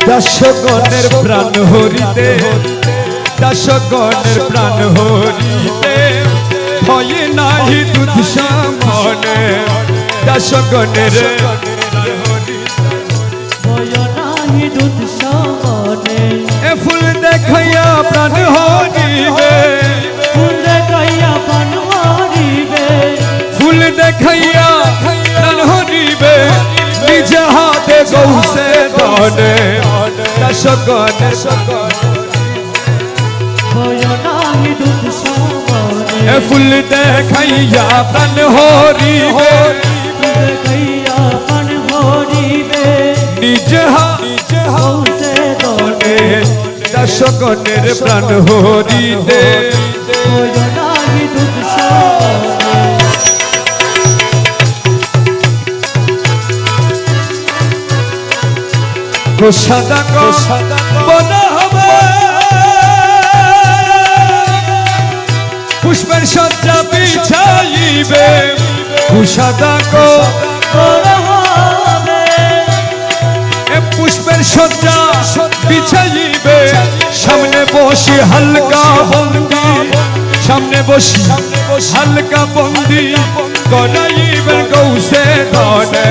দাসগণের প্রাণ হরিতে দাসগণের প্রাণ হরিতে ভয় নাহি দুধ সামনে দাসগণের ভয় নাহি দুধ সামনে এ ফুল দেখাইয়া প্রাণ হরিবে ফুল দেখাইয়া প্রাণ হরিবে ফুল দেখাইয়া প্রাণ হরিবে নিজ হাতে গৌসে দনে দাসগণের ভয় নাহি দুধ সামনে এ ফুল দেখাইয়া প্রাণ হরিবে ফুল দেখাইয়া প্রাণ হরিবে নিজ হাতে গৌসে দনে দাসগণের প্রাণ হরিতে ভয় নাহি দুধ সামনে সাদা বনা হবে পুষ্পের সজ্জা বিছাইবে সাদা পুষ্পের সজ্জা বিছাইবে সামনে বসি হালকা বন্দি সামনে বসি হালকা বন্দি করাইবেন গৌসে ধনে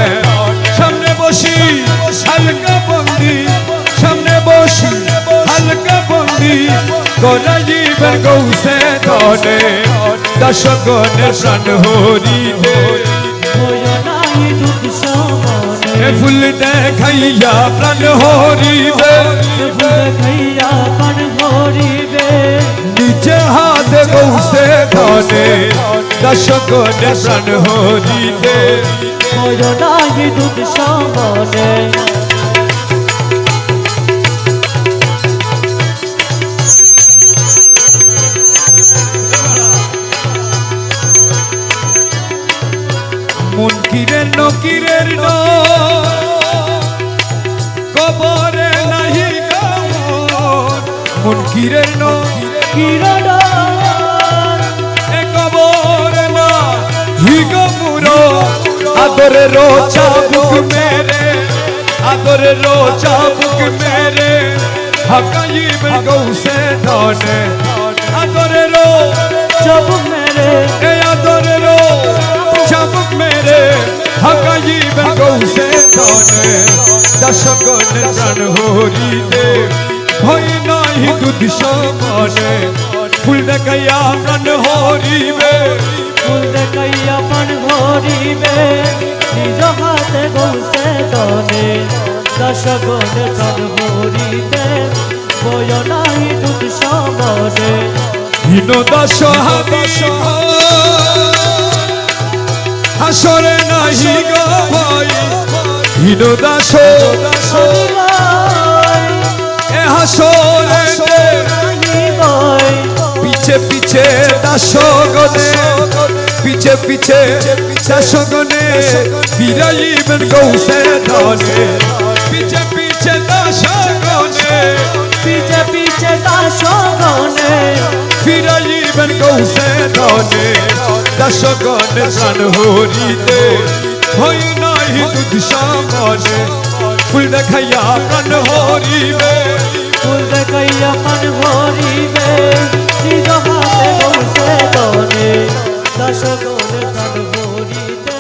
সামনে বসি হালকা বন্দি সামনে বসি হালকা বন্দি করাইবেন গৌসে ধনে দাসগণের প্রাণ হরিতে ভয় নাহি দুধ সামনে ফুল দেখাইয়া প্রাণ হরিবে ফুল দেখাইয়া প্রাণ হরিবে নিজ হাতে গৌসে ধনে দাসগণের প্রাণ হরিতে ভয় নাহি দুধ সামনে মুনকিরের নকিরের কবরে নাহি গমন মুনকিরের কিরণ এ কবরে না হিগমুর আদরে রোচা বুক মেরে আদরে রোচা বুক মেরে হকাইবেন গৌসে ধনে আদরে রো চাবুক মেরে এ আদরে রো চাবুক মেরে হকাইবেন গৌসে ধনে দাসগণের প্রাণ হরিতে ভয় নাহি দুধ সমানে ফুল দেখাইয়া প্রাণ হরিবে ফুল দেখাইয়া প্রাণ হরিবে নিজ হাতে গৌসে দনে দাসগণের প্রাণ হরিতে ভয় নাহি দুধ সামনে হীন দাস হাসরে নাহি গো ভয় হীন দাস এ হাসরে পিছে পিছে দাসগণে পিছে পিছে দাসগণে ফিরাইবেন গৌসে ধনে পিছে পিছে দাসগণে পিছে পিছে দাসগণে ফিরাইবেন গৌসে ধনে দাসগণের প্রাণ হরিতে ভয় নাহি দুধ সামনে ফুল দেখাইয়া প্রাণ হরিবে ফুল দেখাইয়া প্রাণ হরিবে নিজ হাতে গৌসে দনে দাসগণের প্রাণ হরিবে